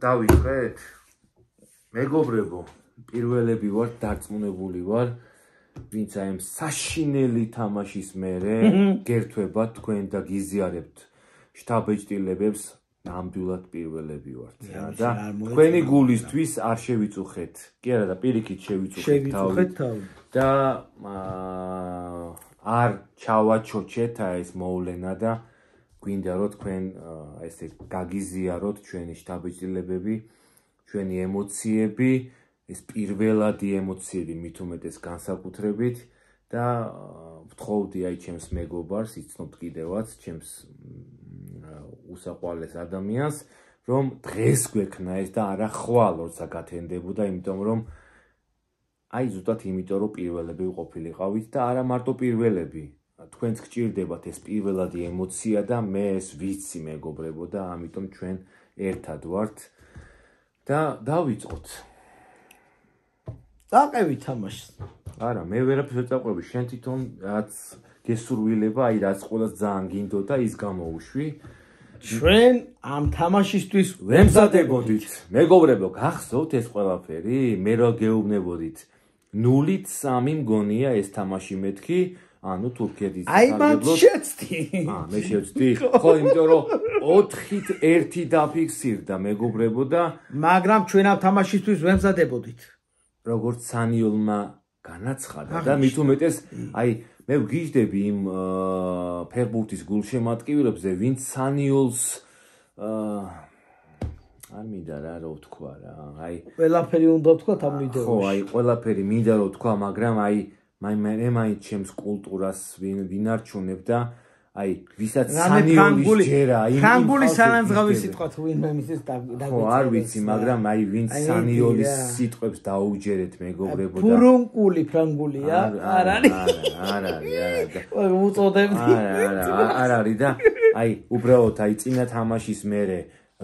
დავიწყეთ. მეგობრებო, პირველები ვარ, დარწმუნებული ვარ, ვინც აი ამ საშინელი თამაშის მერე გერთვებათ თქვენ და გიზიარებთ შტაბ-ეჭდილებებს, ნამდვილად პირველები ვართ და თქვენი გულისთვის არ შევიწუხეთ. კი არა და პირიქით შევიწუხეთ თავი. და არ ჩავაჩოჩეთ ეს მოვლენა და გვინდა რომ თქვენ ესე გაგიზიაროთ ჩვენი შტაბ-ეჭდილებები, ჩვენი ემოციები, ეს პირველადი ემოციები მით უმეტეს განსაკუთრებით და ვთხოვდი აი ჩემს მეგობარს, იცნობთ კიდევაც ჩემს უსაყვარლეს ადამიანს, რომ დღეს გვექნა ეს და არა ხვალ როცა გათენდებოდა, იმიტომ რომ აი ზუსტად იმიტომ რომ პირველები ყოფილიყავით და არა მარტო პირველები. თქვენც გჭირდებათ ეს პირველადი ემოცია და მე ეს ვიცი მეგობრებო და ამიტომ ჩვენ ერთად ვართ და დავიწყოთ. დაყევით თამაშს. არა, მე ვერაფერს ვერ წაყვები, შენ თვითონ რაც გესურვილება, აი რაც ყველას ძალიან გინდოდა, ის გამოუშვი. ჩვენ ამ თამაშისთვის ვემზადებოდით. მეგობრებო, გახსოვთ ეს ყველაფერი? მე რა გეუბნებოდით? 0-3 მგონია ეს თამაში მეთქი, ანუ თურქეთის აი მათ შეცდი. მე შევცდი. ხო, იმიტომ რომ 4-1 დაფიქსირდა მეგობრებო და მაგრამ ჩვენ ამ თამაშისთვის ვემზადებოდით. როგორც სანიოლმა განაცხადა და მით უმეტეს აი მე ვგიჟდები იმ ფეხბურთის გულშემატკივრებზე, ვინც სანიოლს არ მინდა რა ვთქვა რა. აი ყველაფერი უნდა ვთქვათ ამ ვიდეოში. ხო, აი ყველაფერი მინდა რომ ვთქვა, მაგრამ აი მე მაინც ჩემს კულტურას ვინარჩუნებ და აი ვისაც სანიოლის ჯერა იმ ფრანგული სანანძღავი სიტყვა თუ ვინმე მისის და ხო არ ვიცი, მაგრამ აი ვინც სანიოლის სიტყვებს დაუჯერეთ მეგობრებო და ფურუნკული ფრანგულია არ არის არ არის უწოდებდი არ არის და აი უბრალოდ აი წინა თამაშის მერე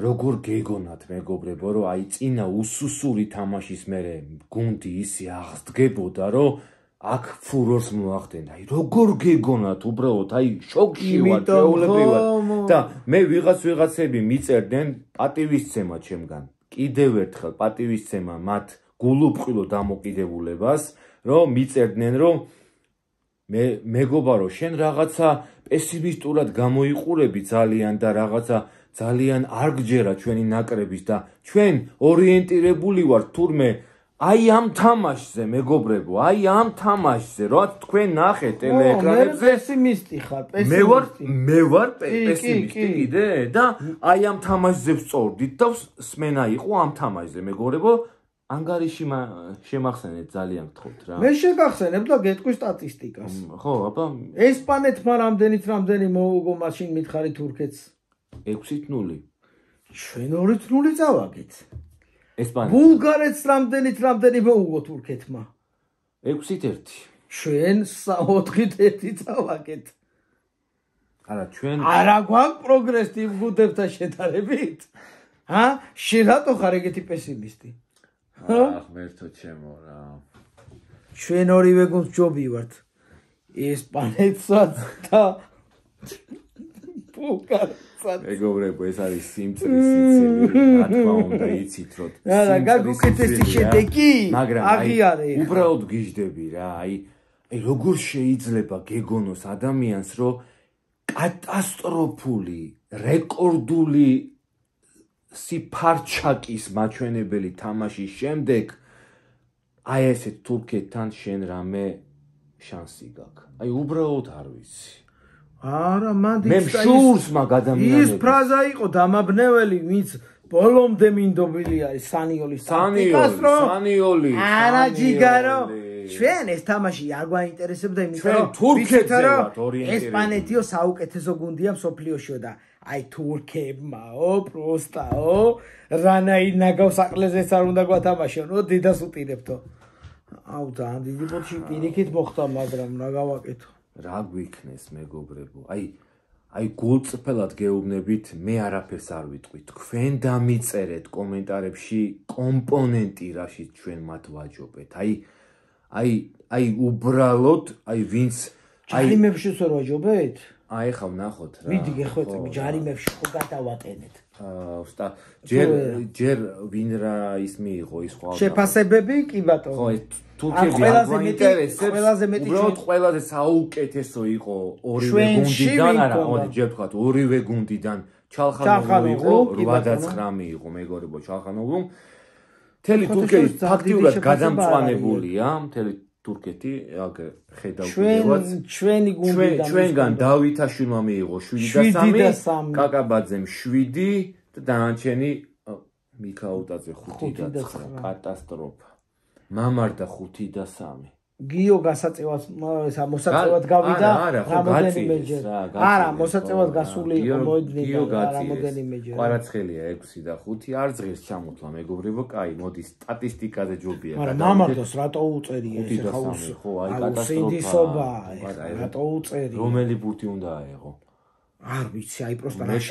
როგორ გეგონათ მეგობრებო რომ აი წინა უსუსური თამაშის მერე გუნდი ისე აღსდგებოდა რომ აქ ფურორს მოახდენა. აი როგორ გეგონათ უბრალოდ აი შოკში ვარ, შეუძლებელი ვარ. და მე ვიღაცები მიწერდნენ პატივისცემა ჩემგან. კიდევ ერთხელ პატივისცემა მათ გულუბრყვილო დამოკიდებულებას, რომ მიწერდნენ რომ მეგობარო, შენ რაღაცა პესიმისტურად გამოიყურები ძალიან და რაღაცა ძალიან არ გჯერა ჩვენი ნაკრების და ჩვენ ორიენტირებული ვართ თურმე აი ამ თამაშზე მეგობრებო, აი ამ თამაშზე, რა თქვენ ნახეთ ტელეეკრანებზე, პესიმისტი ხარ, პესიმისტი. მე ვარ პესიმისტი კიდე და აი ამ თამაშზე ვწორდით და სმენა იყო ამ თამაშზე, მეგობრებო, ანგარიში შემახსენეთ ძალიან გთხოვთ რა. მე შეგახსენებ და გეტყვი სტატისტიკას. ხო, აბა ესპანეთმა რამდენი მოუგო მაშინ მითხარი თურქეთს? 6-0. ჩვენ 2-0 წავაგეთ. ესპანეთი. ბულგარეთს რამდენი მოუგო თურქეთმა? 6-1. ჩვენ 4-1 წავაგეთ. არა, ჩვენ არა გვაქვს პროგრესი იმ გუნდებთან შედარებით? შენ რატო ხარ ეგეთი პესიმისტი? ღმერთო ჩემო რა. ჩვენ ორივე გუნდს ჯობი ვართ. ესპანეთსაც და ბულგარეთსაც. მეგობრებო, ეს არის სიმწრის სიცილი, რა თქმა უნდა იცით რომ არა, გაგუკეთესი შედეგი, მაგრამ აღიარე. უბრალოდ გიждები რა, აი როგორ შეიძლება გეგონოს ადამიანს, რომ კატასტროფული, რეკორდული სიფარჩაკის მაჩვენებელი თამაშის შემდეგ აი ესეთ თურქეთთან შენ რამე შანსი გაქვს. აი უბრალოდ არ ვიცი. არა, მან მე შურს მაგ ადამიანებს. ის ფრაზა იყო დამაბნეველი, ვინც ბოლომდე მინდობილი არის სანიოლის ტაქტიკას, რომ სანიოლი. არა ჯიგარო, ჩვენ ეს თამაში არ გვაინტერესებდა, იმიტომ რომ თურქეთზე ვართ ორიენტირებული. ესპანეთიო საუკეთესო გუნდია მსოფლიოშიო და აი თურქებმაო, პროსტაო, რანაირ ნაგავსაყლეზეც არ უნდა გვათამაშიო, დიდას უტირებთო. აუ ძალიან დიდი პოჩი პირიქით მოხდა, მაგრამ რა გავაკეთო? რა გვიქნეს მეგობრებო, აი გულწრფელად გეუბნებით, მე არაფერს არ ვიტყვი. თქვენ დამიწერეთ კომენტარებში კომპონენტი რაშიც ჩვენ მათ ვაჯობეთ. აი უბრალოდ, აი ვინც ჯარიმებში სულ ვაჯობეთ? აი ხა ვნახოთ რა. მიდი გეხვეწი ჯარიმებში ხო გადავატენეთ. ჯერ ვინ რა ის მიიღო ის ხო შეფასებები კი ბატონო. ხო თურქები არ გვაინტერესებს. უბრალოდ ყველაზე საუკეთესო იყო ორივე გუნდიდან, არა, ჯერ ვთქვათ, ორივე გუნდიდან ჩალხანოღლუ იყო 89 იყო მეგობრებო ჩალხანოღლუ. მთელი თურქეთი ფაქტიურად გადამწვანებულია, მთელი თურქეთი აგ ხედავთ ჩვენი გუნდიდან ჩვენგან დავითაშვილმა მიიღო 7-3, კაკაბაძემ 7 და დანარჩენი მიქაუტაძე 5-9, კატასტროფა. მამარდა 5-3. გიო გასაწევად მოსაწევად გავიდა რამოდენიმეჯერ. არა, მოსაწევად გასული იყო მოედნიდან რამოდენიმეჯერ. ყვარაცხელია 6 და 5 არ ზღირს ჩამოთვლა მეგობრებო, კაი, მოდი სტატისტიკაზე ჯობია. მაგრამ მამარდოს რატო უწერია ეს ხო აი კატასტროფა. რატო უწერია? რომელი ბურთი უნდა აეღო? არ ვიცი, აი პროსტა მეც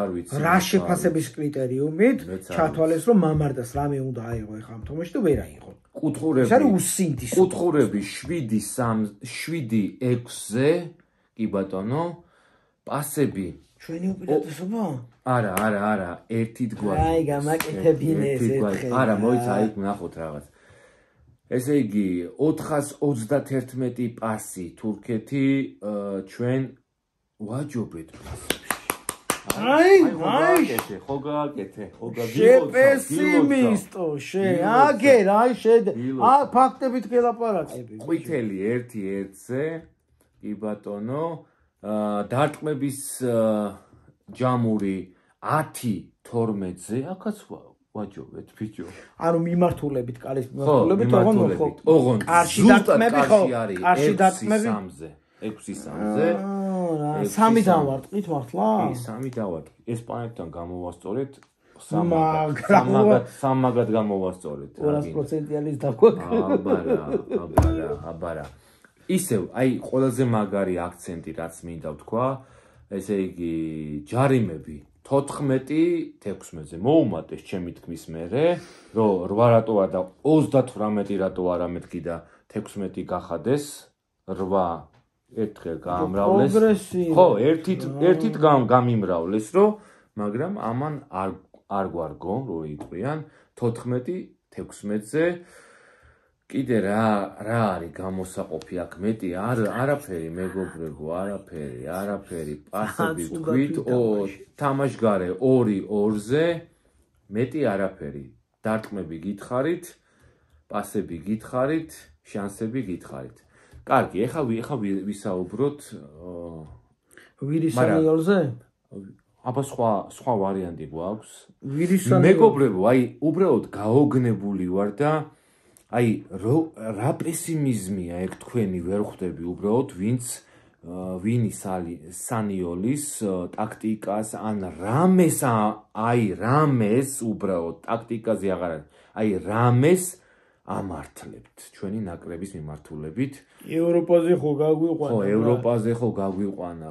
არ ვიცი. რა შეფასების კრიტერიუმით ჩათვალეს რომ მამარდას რამე უნდა აეღო ეხლა ამ თამაში და ვერ აიღო. კუთხურები 7-6-ზე კი ბატონო პასები ჩვენი უპირატესობა? არა, ერთით გვაქვს. აი გამაკეთებინე ეს ერთხელ. არა, მოიცა აი ვნახოთ რაღაც. ესე იგი 431 პასი თურქეთი ჩვენ ვაჯობეთ პასებში. აი, ხო გააკეთე. შეპესიმისტო, აგერ, აი ფაქტებით გელაპარაკები. ყვითელი 1-1-ზე, კი ბატონო, დარტყმების ჯამური 10-12-ზე, აქაც ვაჯობეთ, ბიჭო. ანუ მიმართულებით, კალის მიმართულებით, ოღონდ კარში დარტყმები ხო? კარში დარტყმები 6-3-ზე. 3 დავარტყით მართლა? კი, 3 დავარტყით. ესპანეთთან გამოვასწორეთ 3-მაგად გამოვასწორეთ. 200%-იანი დაგვაქვს. აბარა. ისევ, აი, ყველაზე მაგარი აქცენტი რაც მინდა ვთქვა, ესე იგი, ჯარიმები 14-16-ზე მოუმატეს ჩემი თქმის მერე, რომ 8 რატოა და 38 რატო არა მეთქი და 16 გახადეს 8 ერთხელ გაამრავლეს. ხო, ერთით გამიმრავლეს, რომ მაგრამ ამან არ გვარგო, რო იყვიან 14-16-ზე. კიდე რა არის გამოსაყოფი აქ მეტი არაფერი მეგობრებო, არაფერი. პასები თქვით, თამაშგარე 2-2-ზე მეტი არაფერი. დარტყმები გითხარით, პასები გითხარით, შანსები გითხარით. კარგი, ეხა ვისაუბროთ ვირისანიოლზე? აბა სხვა ვარიანტი გვაქვს. ვირისანიოლ მეგობრებო, აი უბრალოდ გაოგნებული ვარ და აი რა პესიმიზმია ეგ თქვენი ვერ ხვდები უბრალოდ ვინი სანიოლის ტაქტიკას ან რამეს უბრალოდ ტაქტიკაზე აღარ აი რამეს ამართლებთ ჩვენი ნაკრების მიმართულებით. ევროპაზე ხო გაგვიყვანა. ხო, ევროპაზე ხო გაგვიყვანა,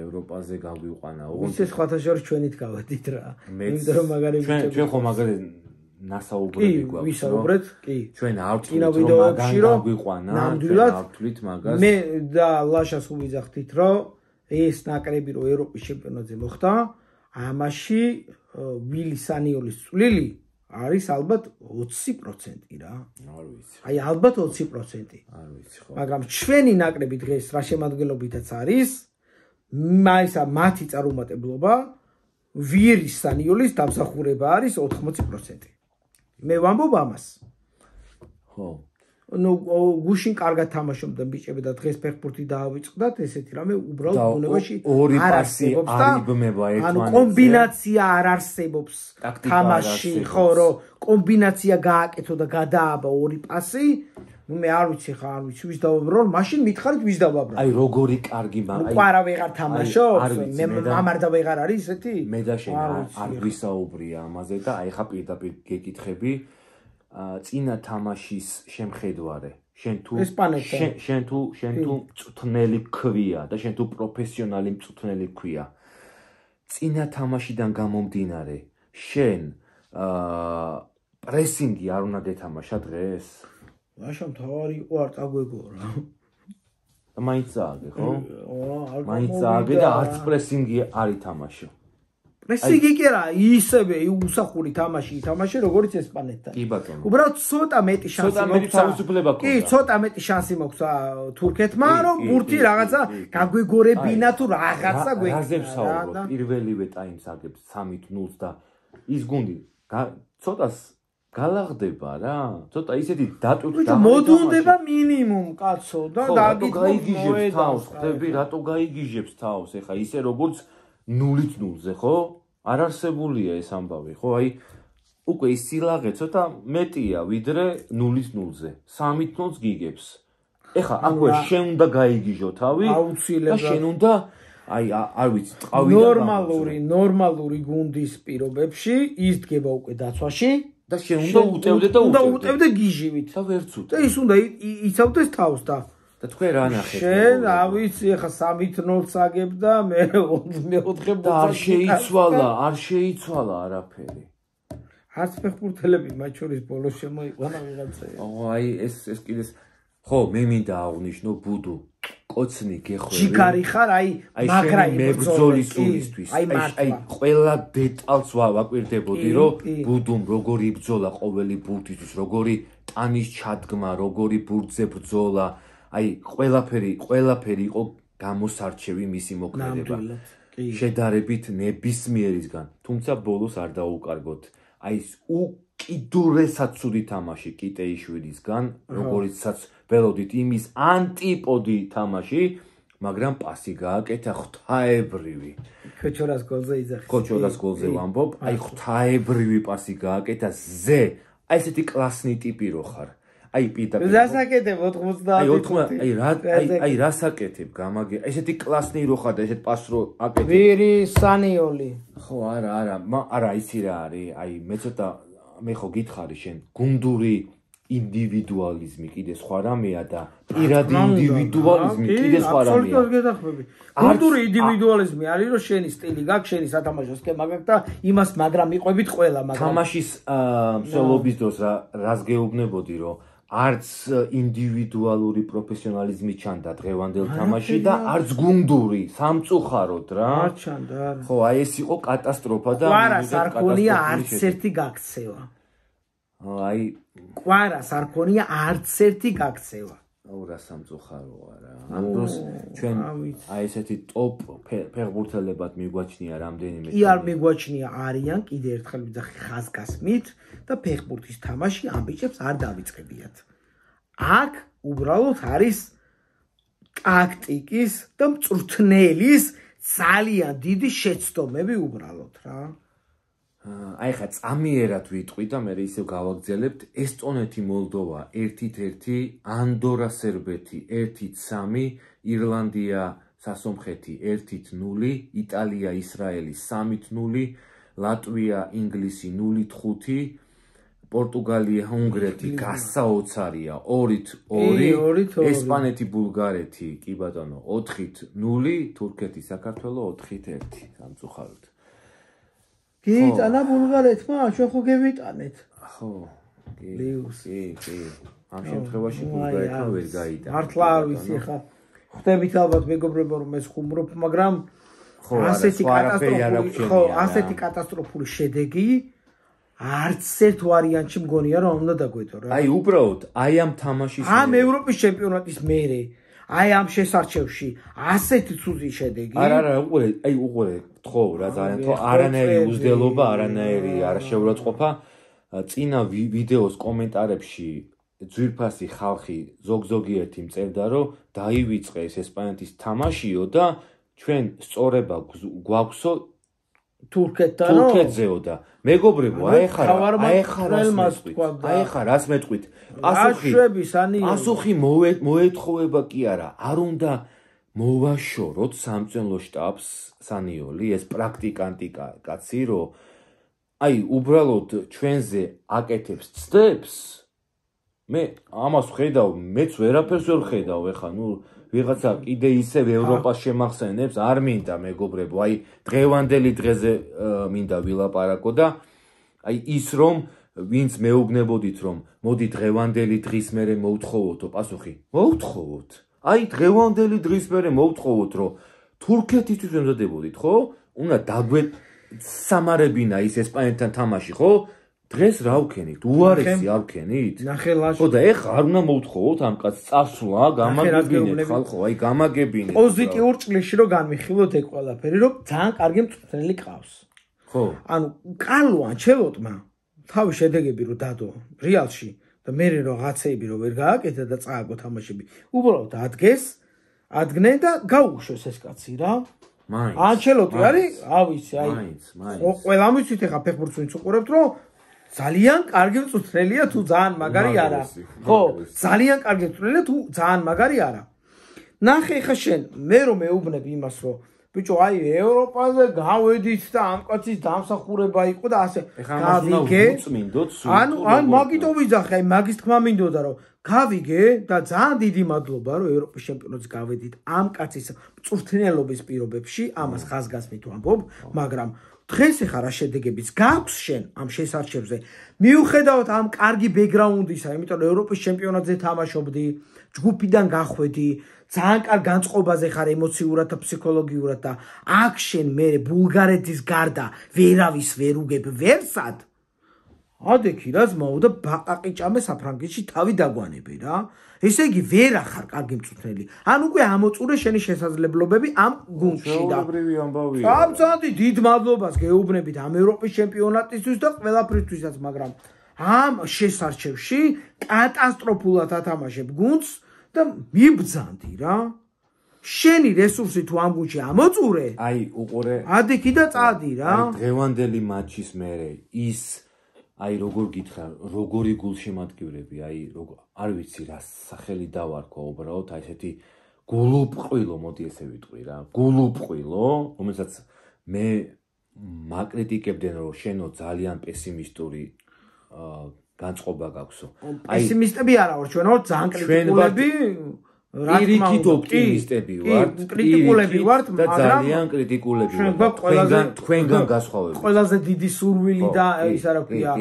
ევროპაზე გაგვიყვანა. ის სხვათა შორის ჩვენით გავედით რა. იმიტომ რომ მაგარი ჩვენ ხო მაგარი ნასაუბრები გვაქვს. ვისაუბრეთ, კი. ჩვენ არ ვთვლით რომ მაგან გაგვიყვანა, ჩვენ არ ვთვლით მაგას. მე და ლაშას ვიძახთით რომ ეს ნაკრები რომ ევროპის ჩემპიონატზე მოხდა, ამაში ვილი სანიოლის წვლილი არის ალბათ 20% რა. არ ვიცი. აი ალბათ 20%. არ ვიცი ხო. მაგრამ ჩვენი ნაკრები დღეს რა შემადგენლობითაც არის, მაისა მათი წარუმატებლობა ვირის სანიოლის დამსახურება არის 80%. მე ვამბობ ამას. ხო. ნუ გუშინ კარგად თამაშობდა ბიჭები და დღეს ფეხბურთი დაავიწყდათ, ესეთი რამე უბრალოდ ბუნებაში არ არსებობს და ანუ კომბინაცია არ არსებობს თამაში, ხო, რომ კომბინაცია გააკეთო და გადააბა 2 პასი, ნუ მე არ ვიცი ხა, არ ვიცი ვის დავაბრალ, მაშინ მითხარით ვის დავაბრალ. აი როგორი კარგი ნუ არა ვეღარ თამაშობს, მე მამარდა ვეღარ არის ესეთი? მე და შენ არ გვისაუბრია ამაზე და აი ხა პირდაპირ გეკითხები წინა თამაშის შემხედვარე შენ თუ მწვრთნელი ქვია და შენ თუ პროფესიონალი მწვრთნელი ქვია წინა თამაშიდან გამომდინარე შენ პრესინგი არ უნდა გეთამაშა დღეს? ლაშა მთავარი იყო არ წაგვეგო რა. და მაინც წააგე, ხო? მაინც წააგე და არც პრესინგი არ ითამაშო. პრესინგი კი არა, ისევე უსახური თამაში ითამაშე, როგორც ესპანეთთან. კი ბატონო. უბრალოდ ცოტა მეტი შანსი ცოტა მეტი თავისუფლება კი, ცოტა მეტი შანსი მოქვს თურქეთმა, რომ ბურთი რაღაცა გაგვეგორებინა თუ რაღაცა გვეკ. რაზეც საუბრობ, პირველივე ტაიმს აგებს 3-0 და ის გუნდი ცოტას გალაღდება რა. ცოტა ისეთი დატვირთვა მოდუნდება მინიმუმ კაცო და გაიგიჟებს თავს, ხდები, რატო გაიგიჟებს თავს? ეხა ისე როგორც 0-0-ზე, ხო? არ არსებულია ეს ამბავი, ხო? აი უკვე ის სილაღე ცოტა მეტია ვიდრე 0-0-ზე. 3-0-ს გიგებს. ეხა აქვე შენ უნდა გაიგიჟო თავი და შენ უნდა აი არ ვიცი, ტყავი ნორმალური გუნდის პირობებში ის დგება უკვე დაცვაში და შენ უნდა უტევდე და უტევდე გიჟივით და ვერც უტევ. და ის უნდა იცავდეს თავს და თქვენ რა ნახეთ? შენ რა ვიცი, ეხა 3-0-ს აგებ და მე 4 და არ შეიცვალა არაფერი. არც ფეხბურთელები მათ შორის ბოლოს შემოიყვანა ვიღაცაა. აი ეს კიდე ხო, მე მინდა აღვნიშნო ბუდუ კოცნი გეხვევი. ჯიგარი ხარ, მაგრა მებრძოლის სულისთვის. აი ყველა დეტალს ვაკვირდებოდი, რომ ბუდუმ როგორი ბრძოლა ყოველი ბურთისთვის, როგორი ტანის ჩადგმა, როგორი ბურთზე ბრძოლა. აი ყველაფერი იყო გამოსარჩევი მისი მოქმედება. შედარებით ნებისმიერისგან, თუმცა ბოლოს არ დაუკარგოთ. აი ეს უკიდურესად ცუდი თამაში კიტეიშვილისგან, როგორიცაც ველოდით იმის ანტიპოდი თამაში, მაგრამ პასი გააკეთა ღვთაებრივი. ქოჩორას გოლზე იძახეს. ქოჩორას გოლზე ვამბობ, აი ღვთაებრივი პასი გააკეთა ზე. აი ესეთი კლასნი ტიპი რო ხარ. აი პირდაპირ რასაკეთებ 90 აი რასაკეთებ გამაგე ესეთი კლასნი რო ხარ და ესეთ პასს რო აკეთებ ვირი სანიოლი ხო არა იცი რა არის აი მე ცოტა მე ხო გითხარი შენ გუნდური ინდივიდუალიზმი კიდე სხვა რამეა და პირადი ინდივიდუალიზმი კიდე სხვა რამეა აბსოლუტურად გეთახმები გუნდური ინდივიდუალიზმი არის რომ შენი სტილი გაქვს შენი სათამაშო სქემა გაქვს და იმას მაგრამ მიყვებით ყველა მაგრამ თამაშის მსვლელობის დროს რას გეუბნებოდი რომ არც ინდივიდუალური პროფესიონალიზმი ჩანდა დღევანდელ თამაში და არც გუნდური სამწუხაროდ რა არ ჩანდა ხო აი ეს იყო კატასტროფა და კვარას არ ქონია არც ერთი გაქცევა აი კვარას არ ქონია არც ერთი გაქცევა აუ რა სამწუხაროა რა ამ დროს ჩვენ აი ესეთი ტოპ ფეხბურთელებად მიგვაჩნია რამდენიმე კი არ მიგვაჩნია არიან კიდე ერთხელ ვიძახი ხაზგასმით და ფეხბურთის თამაში ამ ბიჭებს არ დავიწყებიათ აქ უბრალოდ არის ტაქტიკის და მწვრთნელის ძალიან დიდი შეცდომები უბრალოდ რა აი ხა წამიერად ვიტყვი და მე ისევ გავაგზელებთ ესტონეთი მოლდოვა 1-1 ანდორა სერბეთი 1-3 ირლანდია სასომხეთი 1-0 იტალია ისრაელი 3-0 ლატვია ინგლისი 0-5 პორტუგალია უნგრეთი გასაოცარია 2-2 ესპანეთი ბულგარეთი კი ბატონო 4-0 თურქეთი საქართველო 4-1 სამწუხაროდ გიტანა ბულგარეთმა ჩვენ ხო გევიტანეთ ხო კი ამ შემთხვევაში ბულგარეთმა ვერ გაიტანა მართლა არ ვიცი ხა ხვდებით ალბათ მეგობრებო რომ ეს ხუმრობ მაგრამ ასეთი კატასტროფული შედეგი არც ერთ ვარიანტში მგონია რომ უნდა დაგვეტო რა აი უბრალოდ აი ამ თამაშის ამ ევროპის ჩემპიონატის მერე აი ამ შესარჩევში ასეთი ცუდი შედეგი არა უყურე თქო რა ძალიან თქო არანაირი უზრდელობა არანაირი არაშეურაცხყოფა წინა ვიდეოს კომენტარებში ძვირფასი ხალხი ზოგიერთი მწერდა რომ დაივიწყე ეს ესპანეთის თამაშიო და ჩვენ სწორება გვაქვსო თურქეთზეო და მეგობრებო აი ხა რას მეტყვით პასუხი მოეთხოვება კი არა არ უნდა მოვაშოროთ სამწვენო შტაბს სანიოლი ეს პრაქტიკანტი კაცი რომ აი უბრალოდ ჩვენზე აკეთებს ცდებს მე ამას ხედავ მეც ვერაფერს ვერ ხედავ ეხა ნუ ვიღაცა კიდე ისევ ევროპას შემახსენებს არ მინდა მეგობრებო აი დღევანდელი დღეზე მინდა ვილაპარაკო და აი ის რომ ვინც მეუბნებოდით რომ მოდი დღევანდელი დღის მერე მოვთხოვოთო პასუხი მოვთხოვოთ აი დღევანდელი დღის მერე მოვთხოვოთ რომ თურქეთისთვის ემზადებოდით ხო? უნდა სამარებინა ის ესპანეთთან თამაში ხო? დღეს რა ვქენით? უარესი არ ვქენით? ნახე ლაშ. ხო და ეხლა არ უნდა მოვთხოვოთ ამ კაცს წასვლა, გამაგებინეთ ხალხო, აი გამაგებინეთ. პოზიტიურ ჭრილში რომ განვიხილოთ ეგ ყველაფერი, რომ ძალიან კარგი მწვრთნელი ყავს. ხო. ანუ კარლო ანჩელოტმა თავი შედეგები რო დადო რეალში და მე რაღაცეები რო ვერ გააკეთა და წააგო თამაშები. უბრალოდ ადგნენ და გაუშვეს ეს კაცი რა. მაინც. ანჩელოტი არის, ავიცი, აი. მაინც. ყველამ ვიცით ეხა ფეხბურთს ვინც უყურებთ, რომ ძალიან კარგი მწვრთნელია თუ ძალიან მაგარი არა. ხო, ძალიან კარგი მწვრთნელია თუ ძალიან მაგარი არა. ნახე ეხა შენ, მე რომ მეუბნებ იმას, რომ ბიჭო, აი ევროპაზე გავედით და ამ კაცის დამსახურება იყო და ასე გავიგე. ანუ მაგითო ვიძახე, აი მაგის თქმა მინდოდა რომ გავიგე და ძალიან დიდი მადლობა რომ ევროპის ჩემპიონატს გავედით ამ კაცის მწვრთნელობის პირობებში, ამას ხაზგასმით ვამბობ, მაგრამ დღეს ეხა რა შედეგებიც გაქვს შენ ამ შესარჩევზე. მიუხედავად ამ კარგი ბექგრაუნდისა, იმიტომ რომ ევროპის ჩემპიონატზე თამაშობდი, ჯგუფიდან გახვედი, ძალიან კარგ განწყობაზე ხარ ემოციურად და ფსიქოლოგიურად და აქ შენ მე ბულგარეთის გარდა ვერავის ვერ უგებ ვერსად. ადექი რა ზმაო და ბაყაყი ჭამე საფრანგეთში თავი დაგვანები რა. ესე იგი ვერ ახარ კარგი მწვრთნელი. ან უკვე ამოწურე შენი შესაძლებლობები ამ გუნდში და ჩვეულებრივი ამბავია. აბსოლუტურად დიდ მადლობას გეუბნებით ამ ევროპის ჩემპიონატისთვის და ყველაფრისთვისაც, მაგრამ ამ შესარჩევში კატასტროფულად ათამაშებ გუნდს და მიბძანდი რა. შენი რესურსი თუ ამ გუნდში ამოწურე, აი უყურე. ადექი და წადი რა. აი დღევანდელი მატჩის მერე ის აი როგორ გითხრა, როგორი გულშემატკივრები, აი არ ვიცი რა სახელი დავარქვა უბრალოდ, აი ესეთი გულუბრყვილო, მოდი ესე ვიტყვი რა. გულუბრყვილო, რომელსაც მე მაკრიტიკებდნენ რომ შენო ძალიან პესიმისტური განწყობა გაქვსო. პესიმისტები არა ვარ, ჩვენ ვართ ძალიან კრიტიკულები. პირიქით ოპტიმისტები ვართ, კრიტიკულები ვართ, და ძალიან კრიტიკულები ვართ. თქვენგან განსხვავებით. ყველაზე დიდი სურვილი და ის არა ქვია.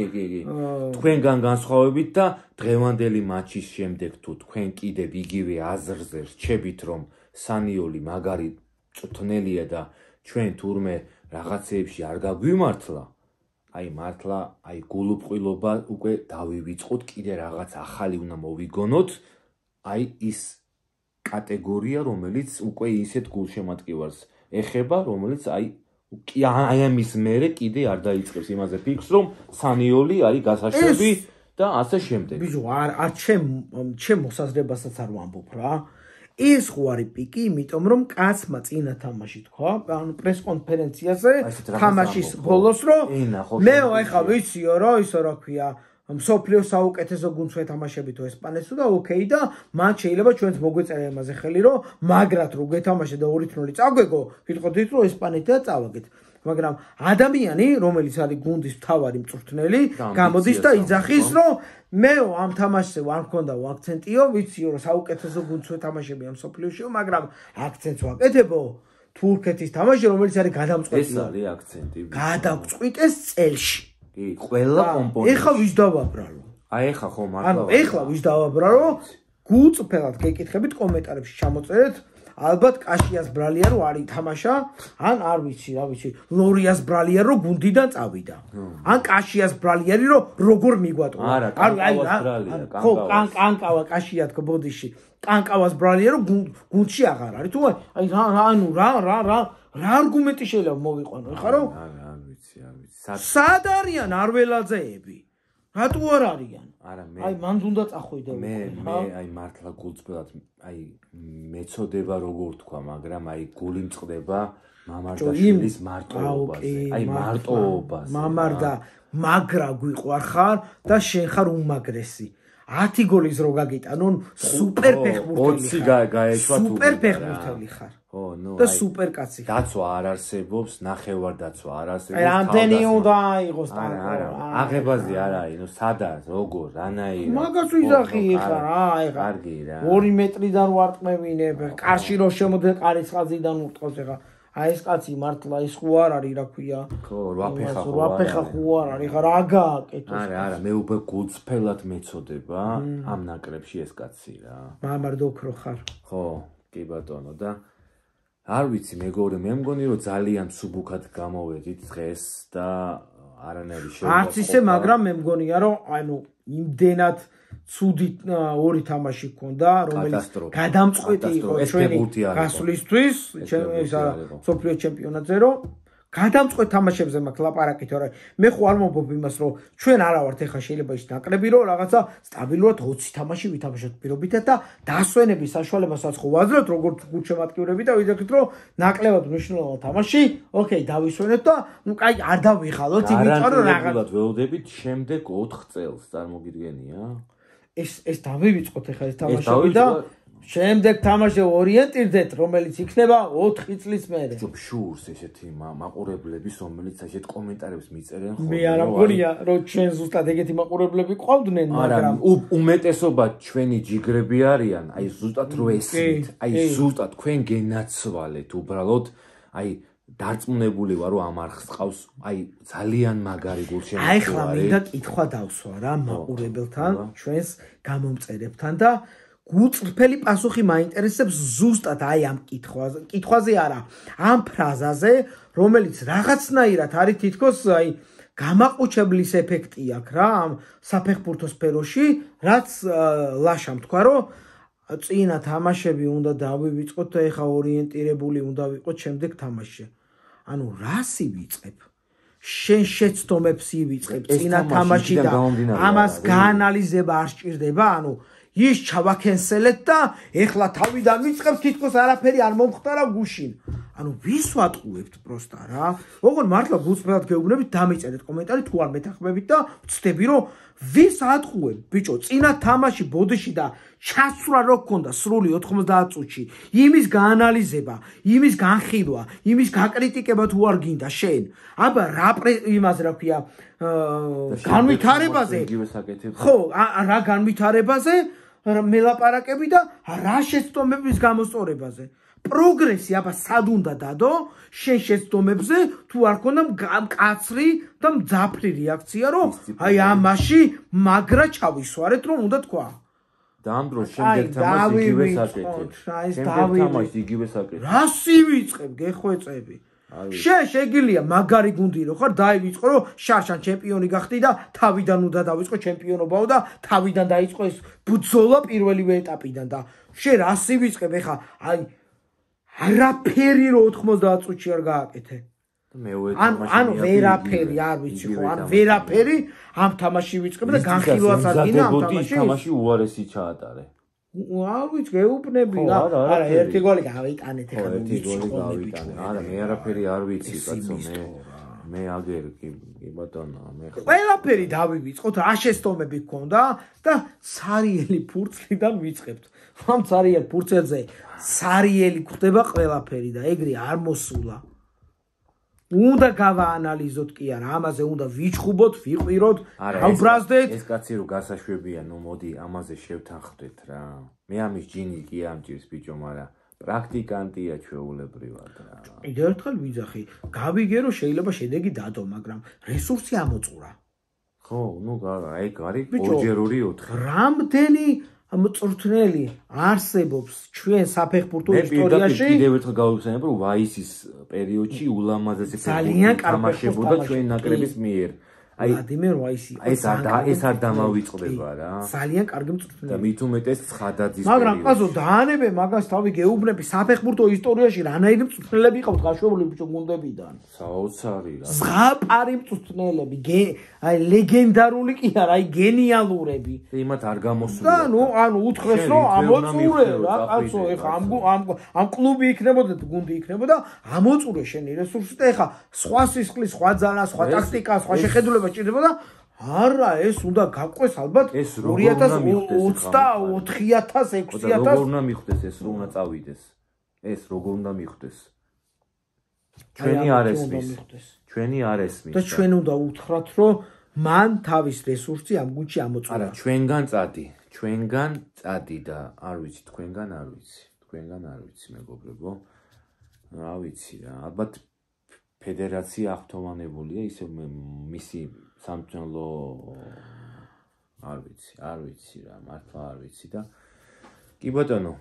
თქვენგან განსხვავებით და დღევანდელი მატჩის შემდეგ თუ თქვენ კიდევ იგივე აზრზე რჩებით რომ სანიოლი მაგარი მწვრთნელია და ჩვენ თურმე რაღაცეებში არ გაგვიმართლა, აი მართლა, აი გულუბრყვილობა უკვე დავივიწყოთ, კიდე რაღაც ახალი უნდა მოვიგონოთ, აი ის კატეგორია, რომელიც უკვე ისეთ გულშემატკივარს ეხება, რომელიც აი ამის მერე კიდე არ დაიწყებს იმაზე ფიქრს, რომ სანიოლი არის გასაშვები და ასე შემდეგ. ბიჭო, არ ჩემ მოსაზრებასაც არ ვამბობ რა. ეს ხო არის პიკი, იმიტომ რომ კაცმა წინა თამაში თქვა, ანუ პრეს კონფერენციაზე თამაშის ბოლოს, რომ მე ეხა ვიციო, რომ ისო რა ქვია, მსოფლიოს საუკეთესო გუნდს ვეთამაშებით ესპანეთს და ოკეი და მან შეიძლება ჩვენც მოგვეწერა იმაზე ხელი, რომ მაგრად რო გეთამაშე და 2-0 წაგვეგო, ვიტყოდით რომ ესპანეთთან წავაგეთ. მაგრამ ადამიანი, რომელიც არის გუნდის მთავარი მწვრთნელი, გამოდის და იძახის, რომ მე ამ თამაშზე არ მქონდა აქცენტიო, ვიციო რომ საუკეთესო გუნდს ვეთამაშები ამ მსოფლიოში, მაგრამ აქცენტს ვაკეთებო თურქეთის თამაში, რომელიც არის გადამწყვეტი. ეს არის აქცენტი. გადავწყვიტეს წელში. ყველა კომპონენტი. ეხლა ვის დავაბრალო? აი ეხლა ხო მართლა. ანუ ეხლა ვის დავაბრალო? გულწრფელად გეკითხებით კომენტარებში ჩამოწერეთ. ალბათ კაშიას ბრალია რო არის თამაშა, ან არ ვიცი, რა ვიცი, ლორიას ბრალია რო გუნდიდან წავიდა. ან კაშიას ბრალიარი რო როგორ მიგვატყვა. არა, კანკავას ბრალია, ხო, კანკავა კაშია თქო ბოდიში. კანკავას ბრალია რო გუნდში აღარ არის. თუ აი ანუ რა არგუმენტი შეიძლება მოვიყვანო, ეხლა რომ არ ვიცი. სად არიან არველაძეები? რატო არ არიან? არა მე აი მან უნდა წახვიდე. მე აი მართლა გულწრფელად აი მეწოდება როგორ თქვა, მაგრამ აი გული მწყდება მამარდაშვილის მარტოობაზე. აი მარტოობაზე. მამარდა მაგრა გვიყვარ ხარ და შენ ხარ უმაგრესი. 10 გოლის რო გაგიტანონ სუპერ ფეხბურთელი ხარ. 20 გაეშვა თუ სუპერ ფეხბურთელი ხარ. ხო, ნუ და სუპერ კაცი. დაცვა არ არსებობს, ნახევარ დაცვა არ არსებობს. აი ამდენი უნდა აიღოს ტანკო. არა, აღებაზე არ არის, ნუ სადაც, როგორ, რანაირად. მაგას ვიზახი ხარ, აი ხარ. კარგი რა. 2 მეტრიდან ვარტყმევინებ, კარში რო შემოდე კარის ხაზიდან უტყავს ეხა. აი ეს კაცი მართლა ის ხო არ არის რა ქვია ხო 8 ფეხა ხო არ არის ხა რა გააკეთოს არა მე უკვე გულწრფელად მეწოდება ამ ნაკრებში ეს კაცი რა მამარდოქრო ხარ ხო კი ბატონო და არ ვიცი მეგობრებო მე მგონი რომ ძალიან სუბუქად გამოვედით დღეს და არანაირი შეუძლია არც ისე მაგრამ მე მგონია რომ ანუ იმდენად ცუდი ორი თამაში გქონდა რომელიც გადამწყვეტი იყო ჩვენი გასვლისთვის სოფლიო ჩემპიონატზე რომ გადამწყვეტ თამაშებზე მაქვს ლაპარაკი თორე მე ხო არ მომბობ იმას რომ ჩვენ არა ვართ ეხა შეიძლება ის ნაკრები რომ რაღაცა სტაბილურად 20 თამაში ვითამაშოთ პირობითად და დასვენების საშუალებასაც ხო ვაძლევთ როგორც გულშემატკივრები და ვიძახით რომ ნაკლებად მნიშვნელოვანი თამაში ოკეი დავისვენეთ და ნუ კაი არ დავიხალოთ იმიტომ რომ რაღაცა ველოდებით შემდეგ 4 წელს წარმოგიდგენია ეს დავივიწყოთ ეხა ეს თამაშები და შემდეგ თამაში ორიენტირდეთ რომელიც იქნება 4 წლის მერე შურს ესეთი მაყურებლების რომელიც ასეთ კომენტარებს მიწერენ ხოლმე მე არ მგონია რომ ჩვენ ზუსტად ეგეთი მაყურებლები ყავდნენ მაგრამ უმეტესობა ჩვენი ჯიგრები არიან აი ზუსტად რო ესმით აი ზუსტად თქვენ გენაცვალეთ უბრალოდ აი დარწმუნებული ვარ რომ ამ არხს ყავს აი ძალიან მაგარი გულშემატკივარი აი ხლა მინდა კითხვა დავსვა რა მაყურებელთან ჩვენს გამომწერებთან და გულწრფელი პასუხი მაინტერესებს ზუსტად აი ამ კითხვაზე არა ამ ფრაზაზე რომელიც რაღაცნაირად არის თითქოს აი გამაყუჩებლის ეფექტი აქვს რა ამ საფეხბურთო სფეროში რაც ლაშამ თქვა რომ წინა თამაშები უნდა დავივიწყოთ და ეხა ორიენტირებული უნდა ვიყოთ შემდეგ თამაშზე ანუ რას ივიწყებ შენ შეცდომებს ივიწყებ წინა თამაში და ამას გაანალიზება არ სჭირდება ანუ ის ჩავაკენსელეთ და ეხლა თავიდან ვიწყებ თითქოს არაფერი არ მომხდარა გუშინ. ანუ ვის ვატყუებთ პროსტა რა? ოღონ მართლა გულწრფელად გეუბნებით დამიწერეთ კომენტარი თუ არ მეთანხმებით და ვცდები რომ ვის ატყუებ ბიჭო წინა თამაში ბოდიში და ჩასვლა რო გქონდა სრული 90 წუთში იმის გაანალიზება, იმის განხილვა, იმის გაკრიტიკება თუ არ გინდა შენ. აბა რა იმას რა ქვია განვითარებაზე ხო რა განვითარებაზე მელაპარაკები და რა შეცდომების გამოსწორებაზე. პროგრესი აბა სად უნდა დადო შენ შეცდომებზე თუ არ ქონდა მკაცრი და მძაფრი რეაქცია რომ აი ამაში მაგრა ჩავისვარეთ რომ უნდა თქვა და ამ დროს შემდეგ თამაში იგივე საკეთებ შემდეგ თამაში იგივე საკეთებ რას ივიწყებ გეხვეწები შენ შეგიძლია მაგარი გუნდი რო ხარ დაივიწყო რომ შარშან ჩემპიონი გახდი და თავიდან უნდა დავიწყო ჩემპიონობაო და თავიდან დაიწყო ეს ბრძოლა პირველივე ეტაპიდან და შენ რას ივიწყებ ეხა აი არაფერი რო 90 წუთში არ გააკეთე. ანუ ვერაფერი არ ვიცი ხო, ანუ ვერაფერი ამ თამაში ვიწყებ და განხილვაც არ გინდა ამ თამაში. თამაში უარესი ჩაატარე. არ ვიცი, გეუბნები რა. არა, ერთი გოლი გავიტანეთ ეხლა ვიცი ხო გავიტანე. არა, მე არაფერი არ ვიცი, კაცო მე აგერ კი ბატონო, მე ყველაფერი დავივიწყოთ, რა შეცდომები გქონდა და სარიელი ფურცლიდან ვიწყებთ. ამ სარიელ ფურცელზე სარიელი ხდება ყველაფერი და ეგრე არ მოსულა. უნდა გავაანალიზოთ კი არა, ამაზე უნდა ვიჩხუბოთ, ვიყვიროთ, გავბრაზდეთ. ეს კაცი რო გასაშვებია, ნუ მოდი ამაზე შევთანხმდეთ რა. მე ამის ჯინი კი ამჭირს ბიჭო, მაგრამ პრაქტიკანტია ჩვეულებრივად რა. კიდევ ერთხელ ვიძახი, გავიგე რომ შეიძლება შედეგი დადო, მაგრამ რესურსი ამოწურა. ხო, ნუ აი გარი 2-ჯერ 4. რამდენი მწვრთნელი არსებობს ჩვენ საფეხბურთო ისტორიაში? მე კიდევ ერთხელ გავიხსენებ, რომ ვაისის პერიოდში ულამაზესი ფეხბურთი თამაშებოდა ჩვენ ნაკრების მიერ. აი ვლადიმერ ვაისი ეს არ დამავიწყდება რა. ძალიან კარგი მწვრთნელი. და მით უმეტეს ცხადაძის პერიოდში. მაგრამ ყაზო დაანებე მაგას თავი გეუბნები საფეხბურთო ისტორიაში რანაირი მწვრთნელები ყავთ გაშვებული ბიჭო გუნდებიდან. საოცარი რა. ზღაპარი მწვრთნელები, აი ლეგენდარული კი არა, აი გენიალურები. იმათ არ გამოსულა. და ნუ ანუ უთხრეს რომ ამოწურე რა კაცო, ეხა ამ კლუბი იქნებოდა და გუნდი იქნებოდა, ამოწურე შენი რესურსი და ეხა სხვა სისხლის, სხვა ძალა, სხვა ტაქტიკა, სხვა შეხედულება ჭირდებოდა. არა, ეს უნდა გაყვეს ალბათ 2024-ს, 6000. როგორ უნდა მიხვდეს ეს, რომ უნდა წავიდეს. ეს როგორ უნდა მიხვდეს? ჩვენი არ ესმის. ჩვენი არ ესმის. და ჩვენ უნდა უთხრათ, რომ მან თავის რესურსი ამ გუნდში ამოწურა. არა, ჩვენგან წადი და არ ვიცი, თქვენგან არ ვიცი. თქვენგან არ ვიცი, მეგობრებო. რა ვიცი რა ალბათ ფედერაცია აღფრთოვანებულია ისე მისი სამწვრთნელო არ ვიცი რა მართლა არ ვიცი და კი ბატონო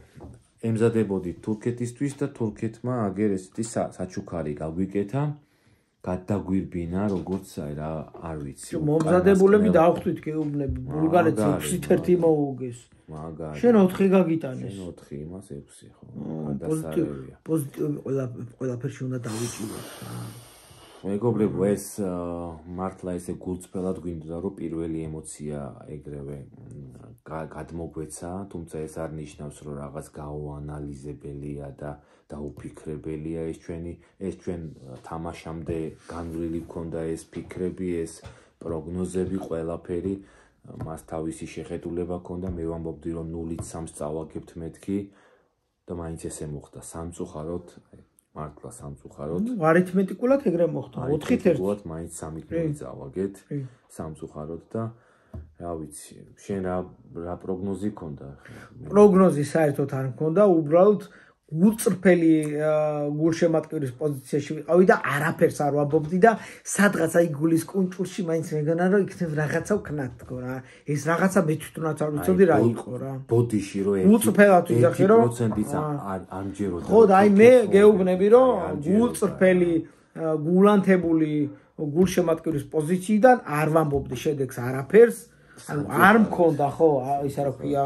ემზადებოდით თურქეთისთვის და თურქეთმა აგერ ესეთი საჩუქარი გაგვიკეთა გადაგვირბინა როგორც რა არ ვიცი მომზადებულები დაახვდით გეუბნები ბულგარეთს 6-1 მოუგეს მაგარი შენ 4 გაგიტანეს შენ 4 იმას 6 ხო გადასარევია პოზიტივი ყველაფერში უნდა დავიჭიროთ მეგობრებო ეს მართლა ესე გულწრფელად გვინდოდა რომ პირველი ემოცია ეგრევე გადმოგვეცა თუმცა ეს არ ნიშნავს რომ რაღაც გაუანალიზებელია და დაუფიქრებელია ეს ჩვენ თამაშამდე განვლილი გქონდა ეს ფიქრები ეს პროგნოზები ყველაფერი მას თავისი შეხედულება ჰქონდა მე ვამბობდი რომ 0-3 წავაგებთ მეთქი და მაინც ესე მოხდა სამწუხაროდ მართლა სამწუხაროდ არითმეტიკულად ეგრე მოხდა 4-1 მაინც 3-0 წავაგეთ სამწუხაროდ და რა ვიცი შენ რა პროგნოზი ჰქონდა პროგნოზი საერთოდ არ მქონდა უბრალოდ გულწრფელი გულშემატკივრის პოზიციაში ვიყავი და არაფერს არ ვამბობდი და სადღაც აი გულის კუნჭულში მაინც მეგონა რომ იქნებ რაღაცა ვქნათ თქო რა ეს რაღაცა მე თვითონაც არ ვიცოდი რა იყო რა ბოდიში რომ გულწრფელად ვიძახე რომ 1%-იც ამჯეროდა ხო და აი მე გეუბნები რომ გულწრფელი გულანთებული გულშემატკივრის პოზიციიდან არ ვამბობდი შედეგს არაფერს ანუ არ მქონდა ხო ისა რა ქვია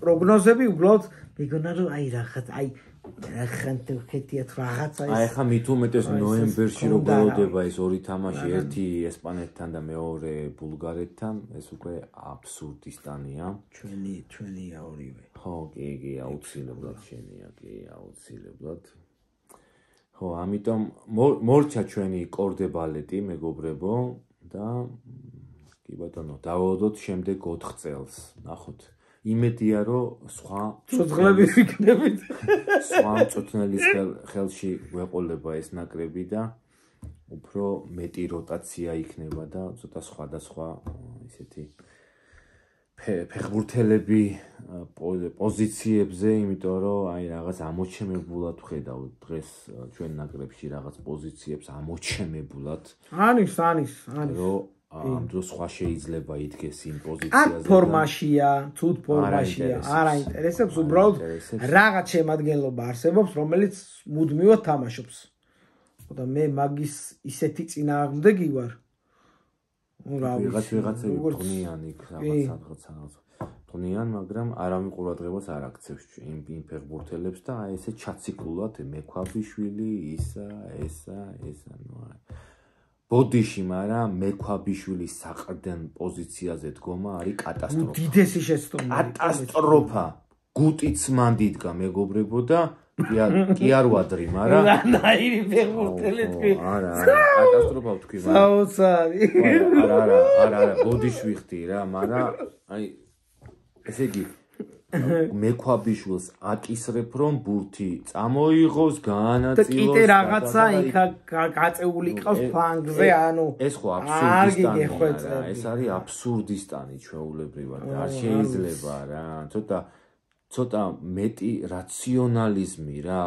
პროგნოზები უბრალოდ მეგონა რომ აი რაღაც აი რახან თურქეთიათ რაღაცა ეს აი ხა მით უმეტეს ნოემბერში რო გველოდება ეს ორი თამაში ერთი ესპანეთთან და მეორე ბულგარეთთან ეს უკვე აბსურდისტანია ჩვენია ორივე ხო კი აუცილებლად შენია კი აუცილებლად ხო ამიტომ მორჩა ჩვენი კორდე ბალეტი მეგობრებო და კი ბატონო დავაოდოთ შემდეგ 4 წელს ნახოთ იმედია რომ სხვა ცოცხლები ვიქნებით სხვა მწვრთნელის ხელში გვეყოლება ეს ნაკრები და უფრო მეტი როტაცია იქნება და ცოტა სხვადასხვა ისეთი ფეხბურთელები პოზიციებზე იმიტომ რომ აი რაღაც ამოჩემებულად ვხედავ დღეს ჩვენ ნაკრებში რაღაც პოზიციებს ამოჩემებულად ანის რომ ამ დროს სხვა შეიძლება იდგეს იმ პოზიციაზე. აქ ფორმაშია, ცუდ ფორმაშია, არ აინტერესებს, უბრალოდ რაღაც შემადგენლობა არსებობს, რომელიც მუდმივად თამაშობს. და მე მაგის ისეთი წინააღმდეგი ვარ. ვიღაცები თუნიანი რაღაც. თუნიან, მაგრამ არავინ ყურადღებას არ აქცევს იმ ფეხბურთელებს და აი ესე ჩაციკლულად მექვაბიშვილი, ისა, ნუ აი ბოდიში, მაგრამ მექვაბიშვილის საყრდენ პოზიციაზე დგომა არის კატასტროფა. უდიდესი შეცდომა. კატასტროფა. გუტიც მან დიდგა მეგობრებო და კი არ ვადრი, მაგრამ რანაირი ფეხბურთელი თქვი. არა, კატასტროფა ვთქვი, მაგრამ საოცარი. არა, ბოდიში ვიხდი რა, მაგრამ აი ესე იგი მექვაბიშვილს აკისრებ რომ ბურთი წამოიღოს, გაანაწილოს. და კიდე რაღაცა იქ გაწეული ყავს ფლანგზე, ანუ ეს ხო აბსურდისტანია. ეს არის აბსურდისტანი ჩვეულებრივად. არ შეიძლება რა. ცოტა მეტი რაციონალიზმი რა.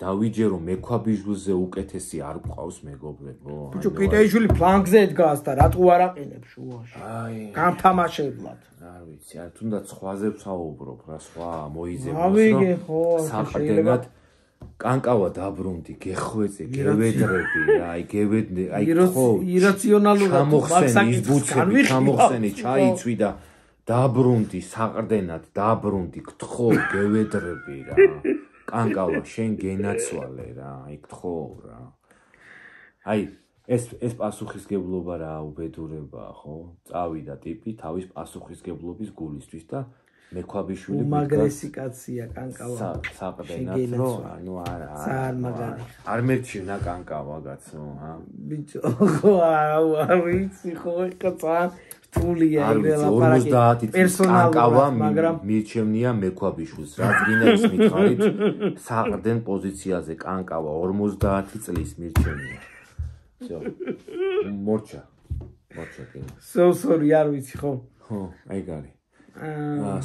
დავიჯერო მექვაბიშვილზე უკეთესი არ გვყავს მეგობრებო. ბიჭო, კიტეიშვილი ფლანგზე ედგას და რატო არ აყენებს შუაში? აი, გამთამაშებლად. არ ვიცი, არ თუნდაც სხვაზე ვსაუბრობ რა, სხვა მოიძებოს რა ვიგე ხო, საყრდენად კანკავა დაბრუნდი, გეხვეწე, გევედრები რა, აი გევედნე, აი ხო ირაციონალურად ჩამოხსენი, ჩაიცვი და დაბრუნდი საყრდენად, დაბრუნდი, გთხო, გევედრები რა. კანკავა შენ გენაცვალე რა, აი გთხო რა. აი ეს პასუხისგებლობა რა უბედურებაა, ხო? წავიდა ტიპი თავის პასუხისგებლობის გულისთვის და მექვაბიშვილი უმაგრესი კაცია კანკავა. საყრდენად რო, ანუ არა. არ მერჩივნა კანკავა კაცო, ჰა? ბიჭო, ხო არ ვიცი ხო, კაცა რთულია ელაპარაკი პერსონალურად, მაგრამ მირჩევნია მექვაბიშვილს, რაც გინდა ის მითხარით, საყრდენ პოზიციაზე კანკავა 50 წლის მირჩევნია. всё. მორჩა კი. სორი არ ვიცი ხო? ხო, აი გარი.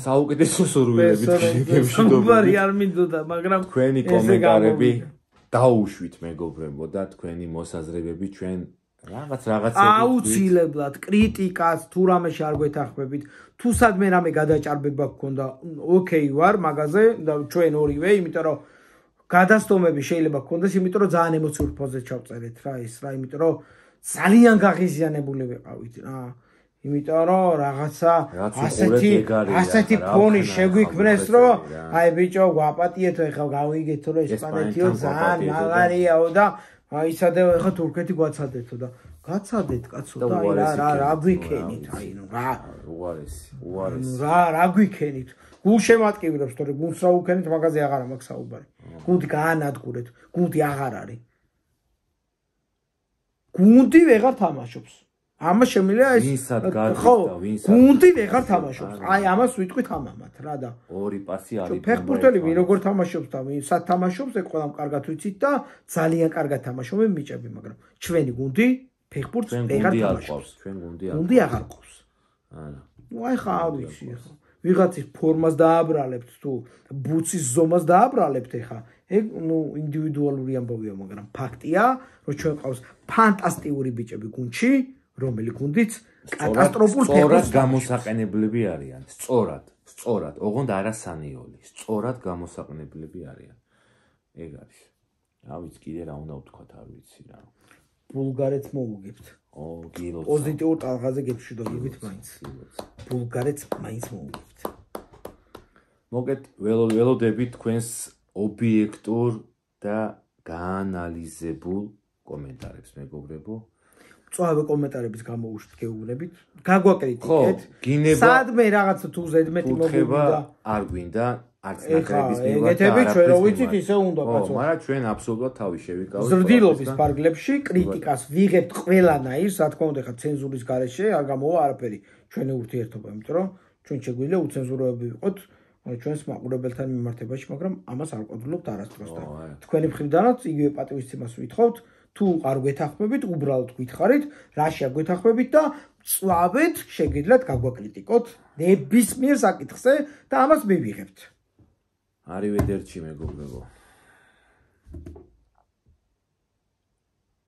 საუკეთესო სურვილებით გემშვიდობებით. უარი არ მინდოდა, მაგრამ თქვენი კომენტარები დაუშვით მეგობრებო და თქვენი მოსაზრებები ჩვენ რაღაცები აუცილებლად კრიტიკას თუ რამეში არ გვეთანხმებით თუ სადმე რამე გადაჭარბება გქონდა ოკეი ვარ მაგაზე და ჩვენ ორივე იმიტომ რომ გადასტომები შეიძლება გქონდეს იმიტომ რომ ძალიან ემოციურ ფონზე ჩავწერეთ რა ის რა იმიტომ რომ ძალიან გაღიზიანებული ვიყავით რა იმიტომ რომ რაღაცა ასეთი ფონი შეგვიქმნეს რომ აი ბიჭო გვაპატიეთ ეხლა გავიგეთ რომ ესპანეთიო ძალიან მაგარიაო და აიცადე ეხლა თურქეთი გვაცადეთო და გაცადეთ კაცო და რა გვიქენით აი ნუ რა უარესი რა გვიქენით გულშემატკივრებს თორე გულს რა უქენით მაგაზე აღარა მაქვს საუბარი გუნდი გაანადგურეთ გუნდი აღარ არის გუნდი ვეღარ თამაშობს ამას შემიძლია ეს ხო გუნდი ვეღარ თამაშობს აი ამას ვიტყვით ამამად რა და ორი პასი არის ფეხბურთელი ვინ როგორ თამაშობს და ვინ სად თამაშობს ეგ ყველამ კარგად ვიცით და ძალიან კარგად თამაშობენ მიჭები მაგრამ ჩვენი გუნდი ფეხბურთს ვეღარ თამაშობს ჩვენ გუნდი აღარ ყავს არა ნუ აი ხა არ ვიცი ხო ვიღაცის ფორმას დააბრალებთ თუ ბუცის ზომას დააბრალებთ ეხა ეგ ნუ ინდივიდუალური ამბავია მაგრამ ფაქტია რომ ჩვენ ყავს ფანტასტიკური ბიჭები გუნდში რომელი გუნდიც კატასტროფულ ფეხბურთს გამოსაყენებლები არიან სწორად ოღონდ არასანიოლი სწორად გამოსაყენებლები არიან ეგ არის რა ვიცი კიდე რა უნდა ვთქვათ არ ვიცი რა ბულგარეთს მოუგებთ გილოცავ პოზიტიურ ტალღაზე გეფშვიდობებით მაინც ბულგარეთს მაინც მოუგებთ მოგეთ ველოდებით თქვენს ობიექტურ და გაანალიზებულ კომენტარებს მეგობრებო წვავე კომენტარების გამოუშვით გეუბნებით გაგვაკრიტიკეთ სადმე რაღაცა თუ ზედმეტი მოგგვიდა არ გვინდა არც ნაკრების ეგეთები ჩვენ რო ვიცით ისე უნდა კაცო მაგრამ ჩვენ აბსოლუტურად თავი შევიკავეთ ზრდილობის პარკლებში კრიტიკას ვიღებთ ყველანაირს რა თქმა უნდა ხა ცენზურის გარეშე არ გამოვა არაფერი ჩვენი ურთიერთობა იმიტომ რომ ჩვენ შეგვიძლია უცენზუროები ვიყოთ ჩვენს მაყურებელთან მიმართებაში მაგრამ ამას არ ვყიდულობთ არასდროს და თქვენი მხრიდანაც იგივე პატივისცემას ვითხოვთ თუ არ გვეთანხმებით უბრალოდ გითხარით რაშია გვეთანხმებით და წვავეთ შეგიძლიათ გაგვაკრიტიკოთ ნებისმიერ საკითხზე და ამას მივიღებთ არივედერჩი მეგობრებო